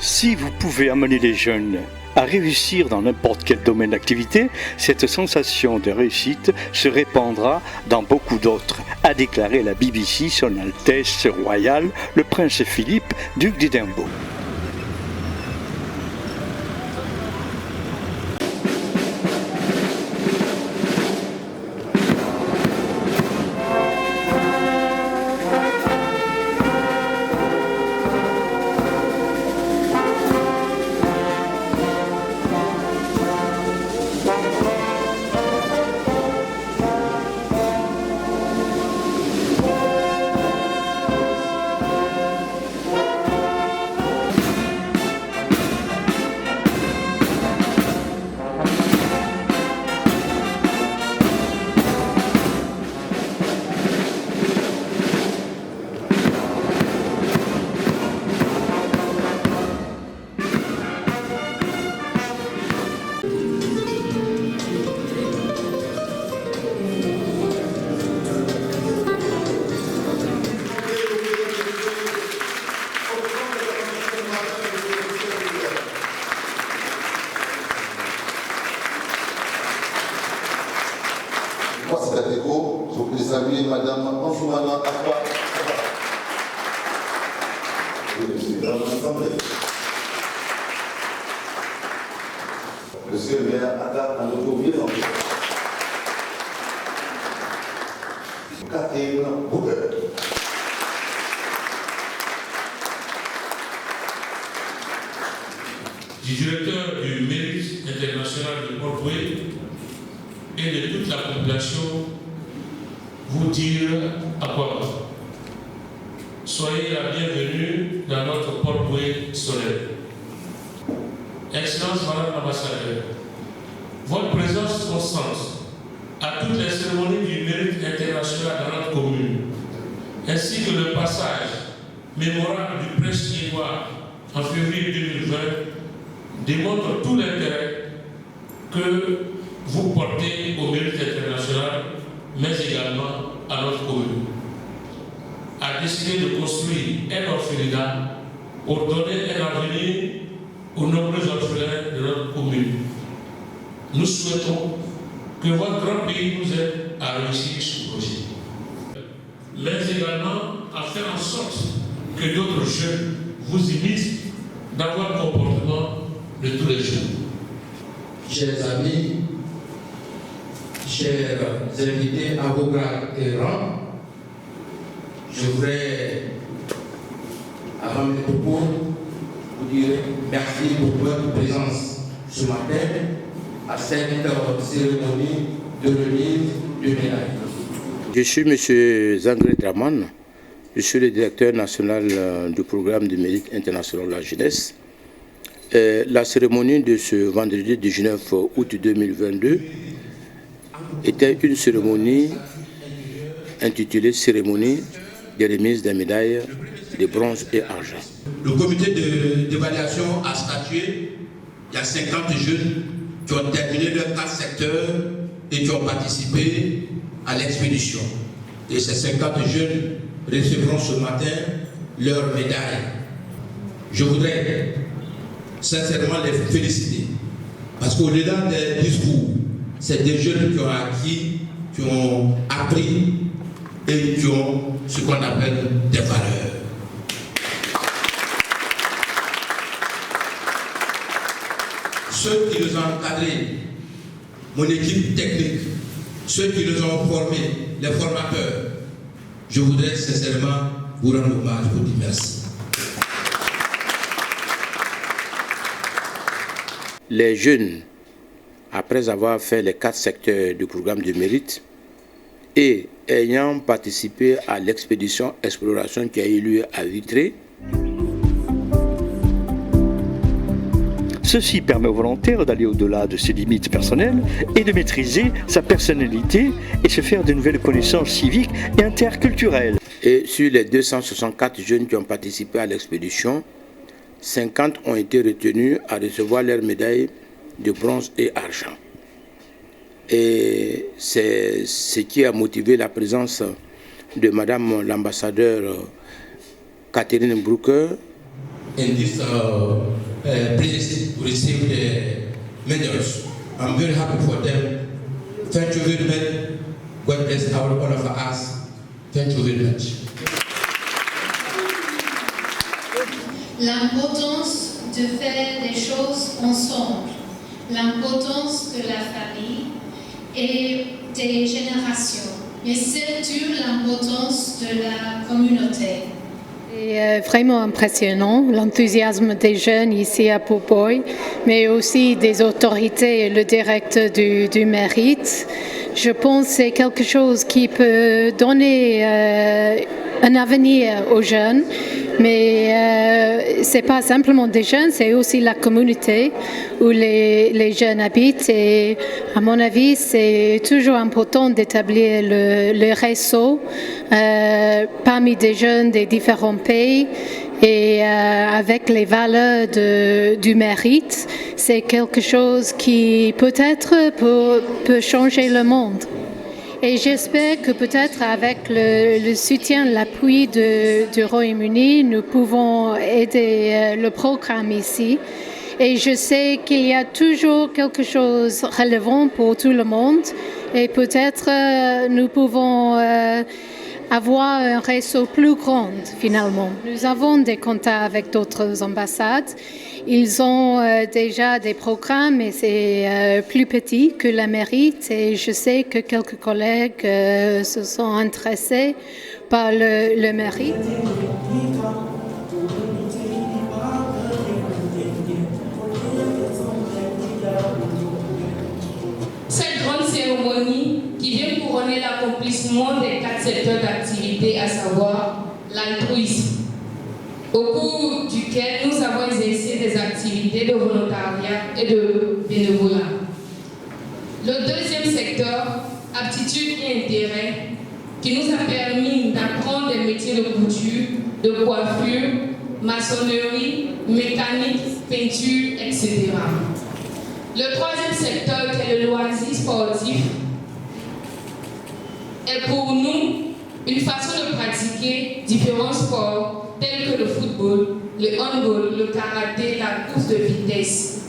Si vous pouvez amener les jeunes à réussir dans n'importe quel domaine d'activité, cette sensation de réussite se répandra dans beaucoup d'autres, a déclaré la BBC Son Altesse Royale, le prince Philippe, duc d'Édimbourg. Je voulais saluer Madame Ansoumana Akwa. Monsieur le maire Atta Anotobié. Catherine Bouguer. Du directeur du mérite international de Port-Boué et de toute la population, vous dire à quoi. Soyez la bienvenue dans notre Port-Boué solaire. Excellence Madame l'ambassadeur, votre présence constante à toutes les cérémonies du mérite international dans notre commune, ainsi que le passage mémorable du prince Édouard en février 2020, démontre tout l'intérêt que vous portez au mérite international, mais également à notre commune. A décidé de construire un orphelinat pour donner un avenir aux nombreux orphelins de notre commune. Nous souhaitons que votre grand pays nous aide à réussir ce projet, mais également à faire en sorte que d'autres jeunes vous imitent dans votre comportement de tous les jours. Chers amis, chers invités, avocats et rangs, je voudrais, avant mes propos, vous dire merci pour votre présence ce matin à cette cérémonie de remise de médailles. Je suis M. Zangre Draman, je suis le directeur national du programme de mérite international de la jeunesse. La cérémonie de ce vendredi 19 août 2022 était une cérémonie intitulée Cérémonie de remise des médailles de bronze et argent. Le comité d'évaluation a statué, il y a 50 jeunes qui ont terminé leurs 4 secteurs et qui ont participé à l'expédition. Et ces 50 jeunes recevront ce matin leurs médailles. Je voudrais sincèrement les féliciter. Parce qu'au-delà des discours, c'est des jeunes qui ont acquis, qui ont appris et qui ont ce qu'on appelle des valeurs. Ceux qui nous ont encadrés, mon équipe technique, ceux qui nous ont formés, les formateurs, je voudrais sincèrement vous rendre hommage, vous dire merci. Les jeunes, après avoir fait les 4 secteurs du programme de mérite et ayant participé à l'expédition exploration qui a eu lieu à Vitré, ceci permet aux volontaires d'aller au-delà de ses limites personnelles et de maîtriser sa personnalité et se faire de nouvelles connaissances civiques et interculturelles. Et sur les 264 jeunes qui ont participé à l'expédition, 50 ont été retenus à recevoir leur médaille de bronze et argent. Et c'est ce qui a motivé la présence de Madame l'ambassadeur Catherine Bouguer, in this place to receive the medals. I'm very happy for them. Thank you very much. God bless all of us. Thank you very much. L'importance de faire des choses ensemble, l'importance de la famille et des générations, mais surtout l'importance de la communauté. C'est vraiment impressionnant, l'enthousiasme des jeunes ici à Port-Bouët, mais aussi des autorités et le directeur du mérite. Je pense que c'est quelque chose qui peut donner un avenir aux jeunes, mais ce n'est pas simplement des jeunes, c'est aussi la communauté où les jeunes habitent. Et à mon avis, c'est toujours important d'établir le réseau parmi des jeunes des différents pays. Et avec les valeurs du mérite, c'est quelque chose qui peut-être peut changer le monde. Et j'espère que peut-être avec le soutien, l'appui du Royaume-Uni, nous pouvons aider le programme ici. Et je sais qu'il y a toujours quelque chose de relevant pour tout le monde. Et peut-être nous pouvons avoir un réseau plus grand finalement. Nous avons des contacts avec d'autres ambassades. Ils ont déjà des programmes, mais c'est plus petit que la mérite. Et je sais que quelques collègues se sont intéressés par le mérite. Cette grande cérémonie qui vient couronner l'accomplissement des 4 secteurs d'activité, à savoir l'altruisme, au cours duquel nous avons exercé des activités de volontariat et de bénévolat. Le deuxième secteur, aptitude et intérêt, qui nous a permis d'apprendre des métiers de couture, de coiffure, maçonnerie, mécanique, peinture, etc. Le troisième secteur, qui est le loisir sportif, est pour nous une façon de pratiquer différents sports tels que le football, le handball, le karaté, la course de vitesse.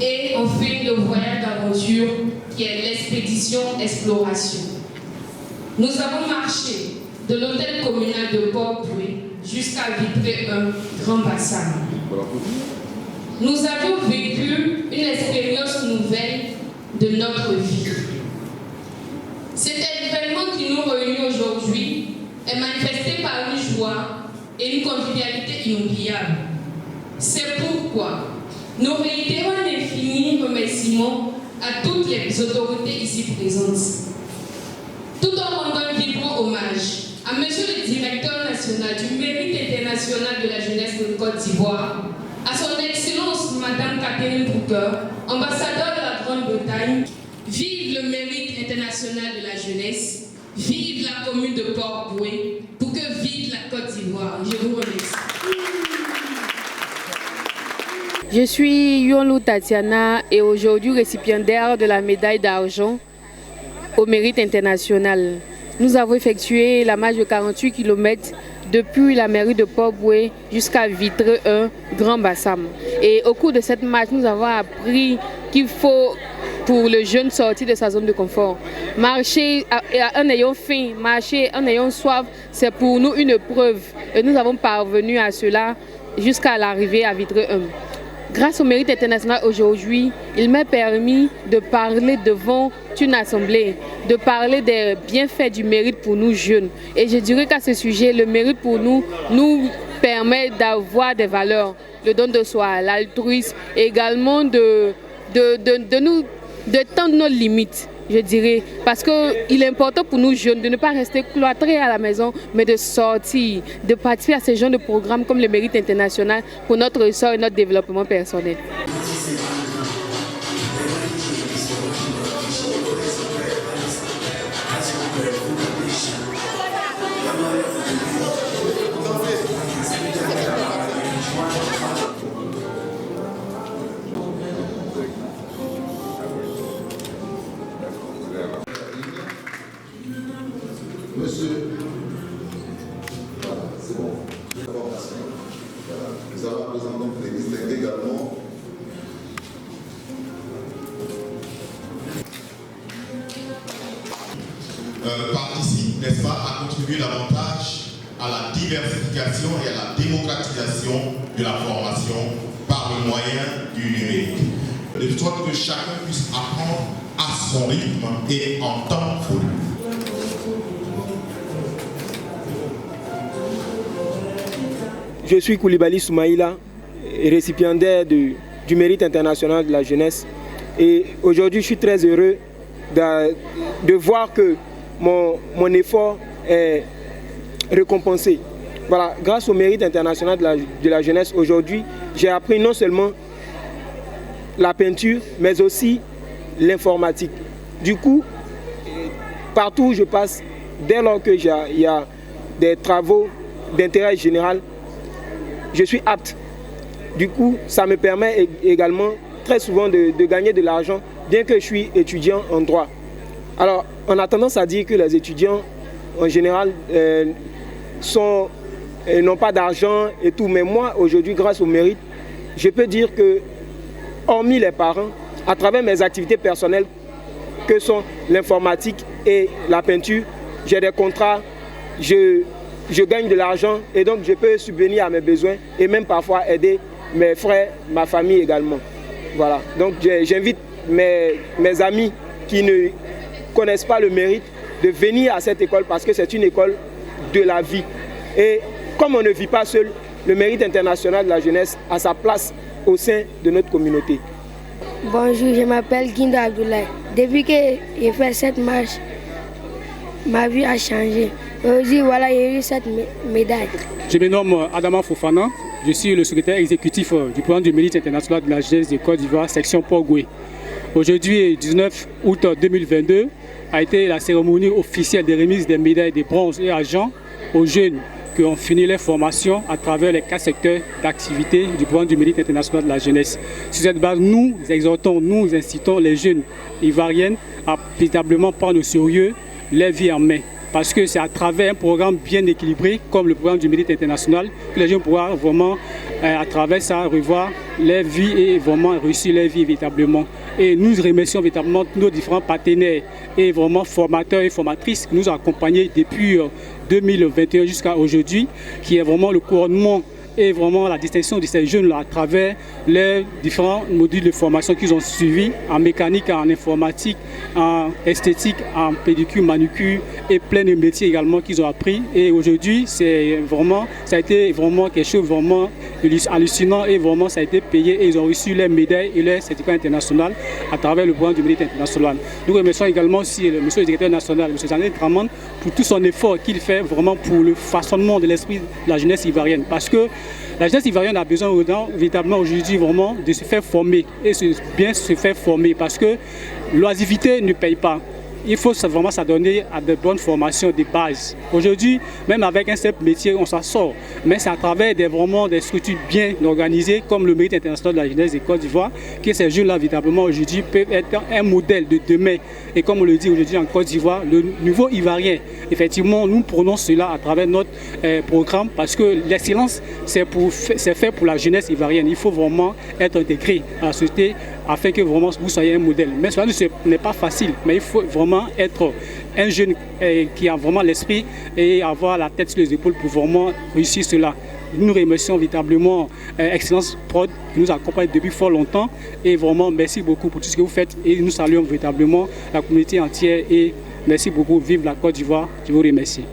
Et enfin, le voyage d'aventure qui est l'expédition-exploration. Nous avons marché de l'hôtel communal de Port-Bouët jusqu'à Vitré 1, Grand Bassam. Nous avions vécu une expérience nouvelle de notre vie. Cet événement qui nous réunit aujourd'hui est manifesté par une joie et une convivialité inoubliable. C'est pourquoi nous réitérons un infini remerciement à toutes les autorités ici présentes, tout en rendant un vibrant hommage à Monsieur le Directeur national du Mérite international de la jeunesse de Côte d'Ivoire, à son Excellence Madame Catherine Bouker, ambassadeur de la Grande-Bretagne. Vive le Mérite international de la jeunesse, vive la commune de Port-Bouët, pour que vive la Côte d'Ivoire. Je vous remercie. Je suis Yonlou Tatiana et aujourd'hui récipiendaire de la médaille d'argent au Mérite international. Nous avons effectué la marche de 48 km depuis la mairie de Port-Bouët jusqu'à Vitré 1, Grand Bassam. Et au cours de cette marche, nous avons appris qu'il faut, pour le jeune, sortir de sa zone de confort. Marcher en ayant faim, marcher en ayant soif, c'est pour nous une preuve. Et nous avons parvenu à cela jusqu'à l'arrivée à Vitré 1. Grâce au Mérite international aujourd'hui, il m'est permis de parler devant une assemblée, de parler des bienfaits du mérite pour nous jeunes. Et je dirais qu'à ce sujet, le mérite pour nous permet d'avoir des valeurs, le don de soi, l'altruisme, également de tendre nos limites, je dirais. Parce qu'il est important pour nous jeunes de ne pas rester cloîtrés à la maison, mais de sortir, de participer à ce genre de programmes comme le Mérite international pour notre essor et notre développement personnel. Monsieur, voilà, c'est bon. nous avons présenté comme prémisse également participe, n'est-ce pas, à contribuer davantage à la diversification et à la démocratisation de la formation par le moyen du numérique. De sorte que chacun puisse apprendre à son rythme et en temps voulu. Je suis Koulibaly Soumaïla, récipiendaire du mérite international de la jeunesse. Et aujourd'hui, je suis très heureux de voir que mon effort est récompensé. Voilà, grâce au mérite international de la jeunesse, aujourd'hui, j'ai appris non seulement la peinture, mais aussi l'informatique. Du coup, partout où je passe, dès lors qu'il y a des travaux d'intérêt général, je suis apte. Du coup, ça me permet également très souvent de gagner de l'argent, bien que je suis étudiant en droit. Alors, on a tendance à dire que les étudiants, en général, n'ont pas d'argent et tout. Mais moi, aujourd'hui, grâce au mérite, je peux dire que, hormis les parents, à travers mes activités personnelles, que sont l'informatique et la peinture, j'ai des contrats, je gagne de l'argent et donc je peux subvenir à mes besoins et même parfois aider mes frères, ma famille également. Voilà. Donc j'invite mes amis qui ne connaissent pas le mérite de venir à cette école parce que c'est une école de la vie. Et comme on ne vit pas seul, le mérite international de la jeunesse a sa place au sein de notre communauté. Bonjour, je m'appelle Guinda Abdoulaye. Depuis que j'ai fait cette marche, ma vie a changé. Aujourd'hui, voilà, j'ai eu cette médaille. Je me nomme Adama Fofana. Je suis le secrétaire exécutif du programme du mérite international de la jeunesse de Côte d'Ivoire, section Port-Goué. Aujourd'hui, 19 août 2022, a été la cérémonie officielle de remise des médailles de bronze et argent aux jeunes qui ont fini leur formation à travers les 4 secteurs d'activité du programme du mérite international de la jeunesse. Sur cette base, nous exhortons, nous incitons les jeunes ivoiriennes à véritablement prendre au sérieux leur vie en main. Parce que c'est à travers un programme bien équilibré, comme le programme du mérite international, que les jeunes pourront vraiment, à travers ça, revoir leur vie et vraiment réussir leur vie véritablement. Et nous remercions véritablement nos différents partenaires et vraiment formateurs et formatrices qui nous ont accompagnés depuis 2021 jusqu'à aujourd'hui, qui est vraiment le couronnement et vraiment la distinction de ces jeunes-là à travers les différents modules de formation qu'ils ont suivis en mécanique, en informatique, en esthétique, en pédicure, manucure et plein de métiers également qu'ils ont appris. Et aujourd'hui, ça a été vraiment quelque chose vraiment hallucinant et vraiment ça a été payé et ils ont reçu leurs médailles et leurs certificats internationaux à travers le programme du mérite international. Nous remercions également aussi le monsieur le directeur national, M. Zangri Draman, pour tout son effort qu'il fait vraiment pour le façonnement de l'esprit de la jeunesse ivoirienne. Parce que la jeunesse ivoirienne a besoin véritablement aujourd'hui vraiment de se faire former et bien se faire former parce que l'oisivité ne paye pas. Il faut vraiment s'adonner à de bonnes formations de base. Aujourd'hui, même avec un simple métier, on s'en sort. Mais c'est à travers des structures bien organisées, comme le mérite international de la jeunesse de Côte d'Ivoire, que ces jeunes-là, véritablement, aujourd'hui, peuvent être un modèle de demain. Et comme on le dit aujourd'hui en Côte d'Ivoire, le niveau ivoirien, effectivement, nous prenons cela à travers notre programme, parce que l'excellence, c'est fait pour la jeunesse ivoirienne. Il faut vraiment être intégré à la société afin que vraiment vous soyez un modèle. Mais cela n'est pas facile, mais il faut vraiment être un jeune qui a vraiment l'esprit et avoir la tête sur les épaules pour vraiment réussir cela. Nous remercions véritablement Excellence Prod qui nous accompagne depuis fort longtemps et vraiment merci beaucoup pour tout ce que vous faites et nous saluons véritablement la communauté entière et merci beaucoup. Vive la Côte d'Ivoire, je vous remercie.